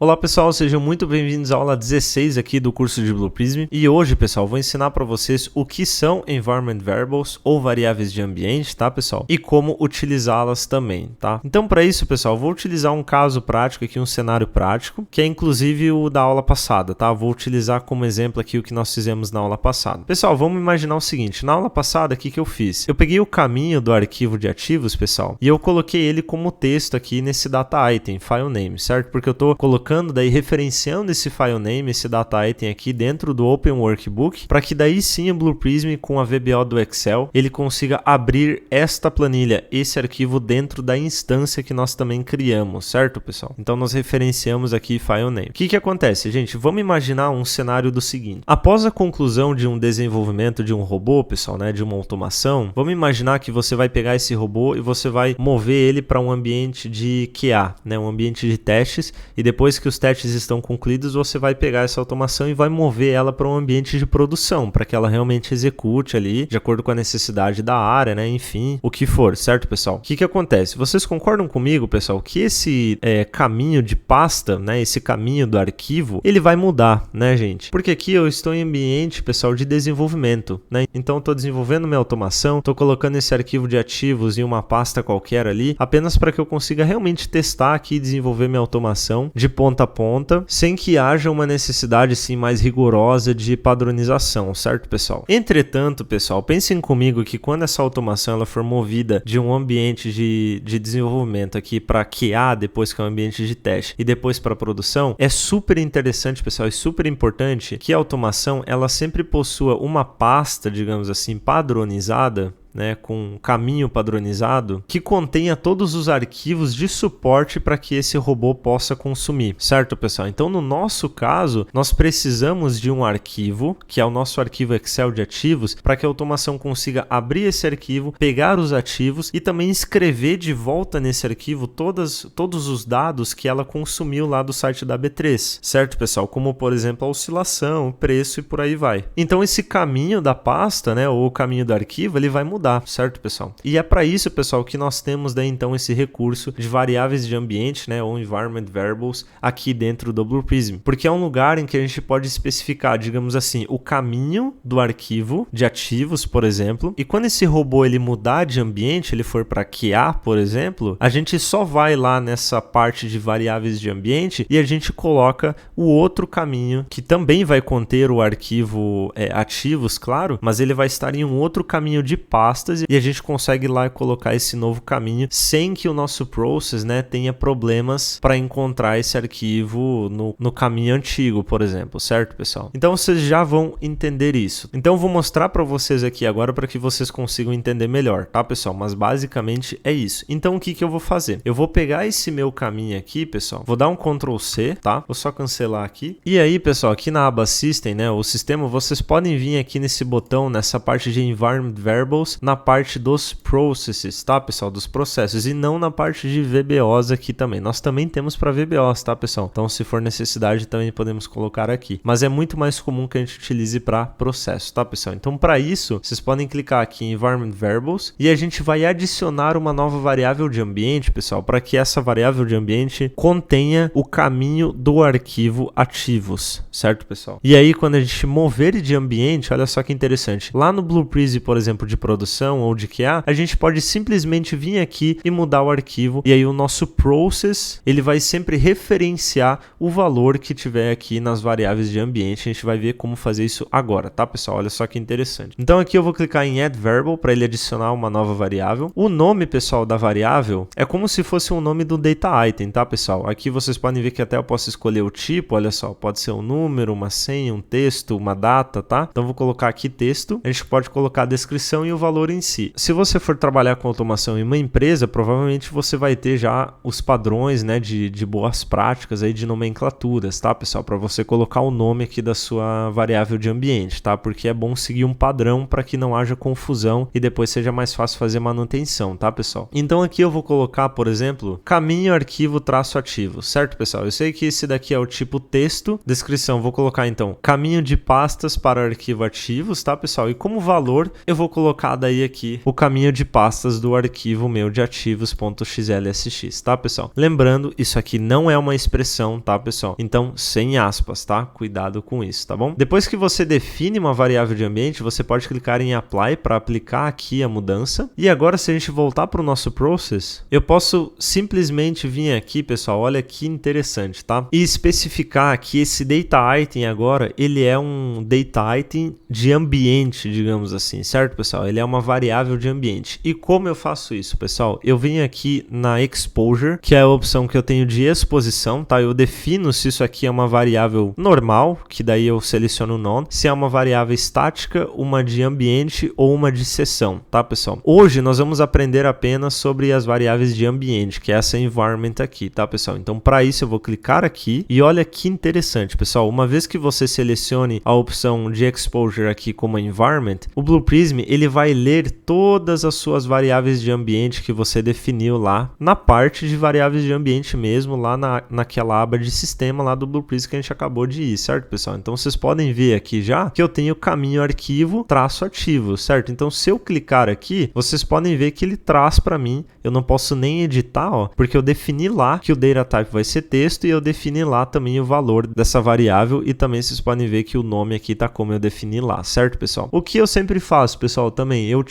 Olá pessoal, sejam muito bem-vindos à aula 16 aqui do curso de Blue Prism. E hoje, pessoal, vou ensinar para vocês o que são Environment Variables ou variáveis de ambiente, tá, pessoal? E como utilizá-las também, tá? Então, para isso, pessoal, vou utilizar um caso prático aqui, um cenário prático, que é inclusive o da aula passada, tá? Vou utilizar como exemplo aqui o que nós fizemos na aula passada. Pessoal, vamos imaginar o seguinte, na aula passada, o que eu fiz? Eu peguei o caminho do arquivo de ativos, pessoal, e eu coloquei ele como texto aqui nesse data item, file name, certo? Porque eu tô colocando daí referenciando esse file name, esse data item aqui dentro do Open Workbook, para que daí sim o Blue Prism com a VBO do Excel, ele consiga abrir esta planilha, esse arquivo dentro da instância que nós também criamos, certo, pessoal? Então nós referenciamos aqui file name. O que acontece, gente? Vamos imaginar um cenário do seguinte. Após a conclusão de um desenvolvimento de um robô, pessoal, né, de uma automação, vamos imaginar que você vai pegar esse robô e você vai mover ele para um ambiente de QA, né, um ambiente de testes, e depois que os testes estão concluídos, você vai pegar essa automação e vai mover ela para um ambiente de produção, para que ela realmente execute ali, de acordo com a necessidade da área, né? Enfim, o que for, certo, pessoal? O que acontece? Vocês concordam comigo, pessoal, que esse caminho de pasta, né? Esse caminho do arquivo, ele vai mudar, né, gente? Porque aqui eu estou em ambiente, pessoal, de desenvolvimento, né? Então, estou desenvolvendo minha automação, estou colocando esse arquivo de ativos em uma pasta qualquer ali, apenas para que eu consiga realmente testar aqui e desenvolver minha automação de ponta a ponta, sem que haja uma necessidade assim mais rigorosa de padronização, certo, pessoal? Entretanto, pessoal, pensem comigo que quando essa automação ela for movida de um ambiente de desenvolvimento aqui para QA, depois que é um ambiente de teste, e depois para produção, é super interessante, pessoal, e super importante que a automação ela sempre possua uma pasta, digamos assim, padronizada, né, com um caminho padronizado que contenha todos os arquivos de suporte para que esse robô possa consumir, certo, pessoal? Então, no nosso caso, nós precisamos de um arquivo, que é o nosso arquivo Excel de ativos, para que a automação consiga abrir esse arquivo, pegar os ativos e também escrever de volta nesse arquivo todos os dados que ela consumiu lá do site da B3, certo, pessoal? Como, por exemplo, a oscilação, o preço e por aí vai. Então, esse caminho da pasta, né, ou o caminho do arquivo, ele vai mudar, certo, pessoal? E é para isso, pessoal, que nós temos daí então esse recurso de variáveis de ambiente, né, ou Environment Variables aqui dentro do Blue Prism, porque é um lugar em que a gente pode especificar, digamos assim, o caminho do arquivo de ativos, por exemplo, e quando esse robô ele mudar de ambiente, ele for para QA, por exemplo, a gente só vai lá nessa parte de variáveis de ambiente e a gente coloca o outro caminho que também vai conter o arquivo ativos, claro, mas ele vai estar em um outro caminho de pastas e a gente consegue ir lá e colocar esse novo caminho sem que o nosso process, né, tenha problemas para encontrar esse arquivo no caminho antigo, por exemplo, certo, pessoal? Então vocês já vão entender isso. Então eu vou mostrar para vocês aqui agora para que vocês consigam entender melhor, tá, pessoal? Mas basicamente é isso. Então o que eu vou fazer? Eu vou pegar esse meu caminho aqui, pessoal, vou dar um Ctrl C, tá? Vou só cancelar aqui. E aí, pessoal, aqui na aba System, né, o sistema, vocês podem vir aqui nesse botão, nessa parte de Environment Variables, na parte dos processes, tá, pessoal? Dos processos e não na parte de VBOs aqui também. Nós também temos para VBOs, tá, pessoal? Então, se for necessidade, também podemos colocar aqui. Mas é muito mais comum que a gente utilize para processo, tá, pessoal? Então, para isso, vocês podem clicar aqui em Environment Variables e a gente vai adicionar uma nova variável de ambiente, pessoal, para que essa variável de ambiente contenha o caminho do arquivo ativos, certo, pessoal? E aí, quando a gente mover ele de ambiente, olha só que interessante. Lá no Blue Prism, por exemplo, de produção ou de QA, a gente pode simplesmente vir aqui e mudar o arquivo e aí o nosso process, ele vai sempre referenciar o valor que tiver aqui nas variáveis de ambiente. A gente vai ver como fazer isso agora, tá, pessoal? Olha só que interessante. Então aqui eu vou clicar em Add Variable para ele adicionar uma nova variável. O nome, pessoal, da variável é como se fosse o nome do data item, tá, pessoal? Aqui vocês podem ver que até eu posso escolher o tipo, olha só, pode ser um número, uma senha, um texto, uma data, tá? Então vou colocar aqui texto, a gente pode colocar a descrição e o valor em si. Se você for trabalhar com automação em uma empresa, provavelmente você vai ter já os padrões, né, de boas práticas aí de nomenclaturas, tá, pessoal? Para você colocar o nome aqui da sua variável de ambiente, tá? Porque é bom seguir um padrão para que não haja confusão e depois seja mais fácil fazer manutenção, tá, pessoal? Então aqui eu vou colocar, por exemplo, caminho arquivo traço ativo, certo, pessoal? Eu sei que esse daqui é o tipo texto, descrição, vou colocar então caminho de pastas para arquivo ativos, tá, pessoal? E como valor eu vou colocar daí daí aqui o caminho de pastas do arquivo meu de ativos.xlsx, tá, pessoal? Lembrando, isso aqui não é uma expressão, tá, pessoal? Então, sem aspas, tá? Cuidado com isso, tá bom? Depois que você define uma variável de ambiente, você pode clicar em Apply para aplicar aqui a mudança. E agora, se a gente voltar para o nosso process, eu posso simplesmente vir aqui, pessoal, olha que interessante, tá? E especificar que esse data item agora, ele é um data item de ambiente, digamos assim, certo, pessoal? Ele é uma variável de ambiente. E como eu faço isso, pessoal? Eu venho aqui na Exposure, que é a opção que eu tenho de exposição, tá? Eu defino se isso aqui é uma variável normal, que daí eu seleciono o nome, se é uma variável estática, uma de ambiente ou uma de seção, tá, pessoal? Hoje nós vamos aprender apenas sobre as variáveis de ambiente, que é essa environment aqui, tá, pessoal? Então, para isso eu vou clicar aqui e olha que interessante, pessoal. Uma vez que você selecione a opção de exposure aqui como environment, o Blue Prism ele vai ler todas as suas variáveis de ambiente que você definiu lá na parte de variáveis de ambiente mesmo, lá naquela aba de sistema lá do Blue Prism que a gente acabou de ir, certo, pessoal? Então vocês podem ver aqui já que eu tenho o caminho arquivo traço ativo, certo? Então se eu clicar aqui, vocês podem ver que ele traz para mim, eu não posso nem editar, ó, porque eu defini lá que o data type vai ser texto e eu defini lá também o valor dessa variável e também vocês podem ver que o nome aqui tá como eu defini lá, certo, pessoal? O que eu sempre faço, pessoal, também, eu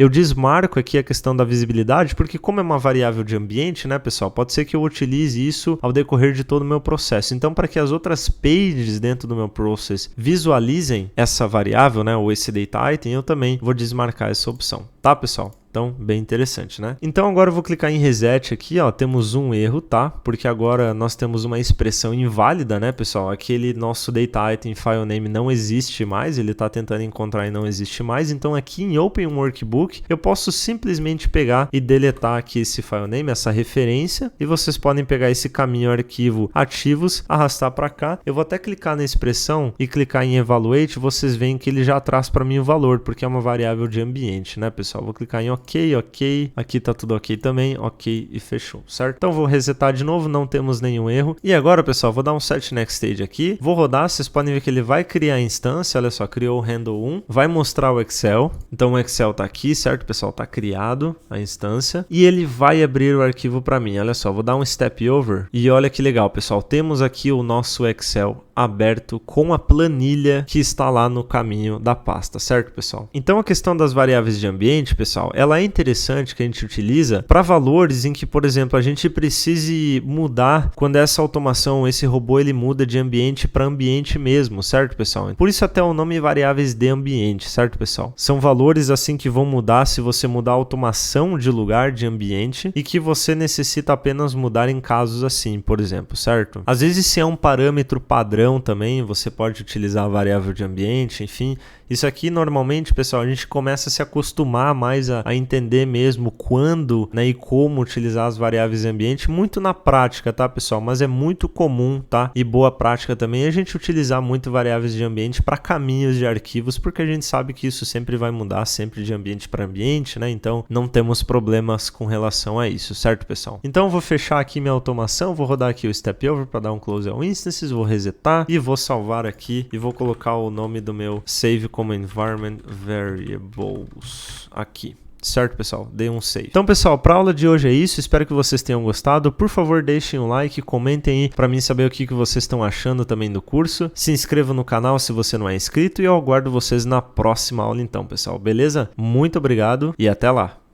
desmarco aqui a questão da visibilidade, porque como é uma variável de ambiente, né, pessoal, pode ser que eu utilize isso ao decorrer de todo o meu processo. Então, para que as outras pages dentro do meu process visualizem essa variável, né, ou esse data item, eu também vou desmarcar essa opção, tá, pessoal? Então, bem interessante, né? Então, agora eu vou clicar em Reset aqui, ó, temos um erro, tá? Porque agora nós temos uma expressão inválida, né, pessoal? Aquele nosso data item file name não existe mais, ele tá tentando encontrar e não existe mais. Então, aqui em Open Workbook, eu posso simplesmente pegar e deletar aqui esse file name, essa referência, e vocês podem pegar esse caminho arquivo ativos, arrastar para cá. Eu vou até clicar na expressão e clicar em Evaluate, vocês veem que ele já traz para mim o valor, porque é uma variável de ambiente, né, pessoal? Vou clicar em ok, aqui tá tudo ok também, ok e fechou, certo? Então vou resetar de novo, não temos nenhum erro. E agora, pessoal, vou dar um set next stage aqui, vou rodar, vocês podem ver que ele vai criar a instância, olha só, criou o handle 1, vai mostrar o Excel, então o Excel tá aqui, certo, pessoal? Tá criado a instância e ele vai abrir o arquivo para mim, olha só, vou dar um step over e olha que legal, pessoal, temos aqui o nosso Excel aberto com a planilha que está lá no caminho da pasta, certo, pessoal? Então a questão das variáveis de ambiente, pessoal, ela é interessante que a gente utiliza para valores em que, por exemplo, a gente precise mudar quando essa automação, esse robô, ele muda de ambiente para ambiente mesmo, certo, pessoal? Por isso até o nome variáveis de ambiente, certo, pessoal? São valores assim que vão mudar se você mudar a automação de lugar, de ambiente, e que você necessita apenas mudar em casos assim, por exemplo, certo? Às vezes se é um parâmetro padrão também, você pode utilizar a variável de ambiente, enfim. Isso aqui normalmente, pessoal, a gente começa a se acostumar mais a entender mesmo quando, né, e como utilizar as variáveis de ambiente, muito na prática, tá, pessoal? Mas é muito comum, tá? E boa prática também a gente utilizar muito variáveis de ambiente para caminhos de arquivos, porque a gente sabe que isso sempre vai mudar, sempre de ambiente para ambiente, né? Então não temos problemas com relação a isso, certo, pessoal? Então eu vou fechar aqui minha automação, vou rodar aqui o step over para dar um close ao instances, vou resetar e vou salvar aqui e vou colocar o nome do meu save como environment variables aqui. Certo, pessoal? Dei um save. Então, pessoal, para a aula de hoje é isso. Espero que vocês tenham gostado. Por favor, deixem um like, comentem aí para mim saber o que vocês estão achando também do curso. Se inscreva no canal se você não é inscrito e eu aguardo vocês na próxima aula então, pessoal. Beleza? Muito obrigado e até lá!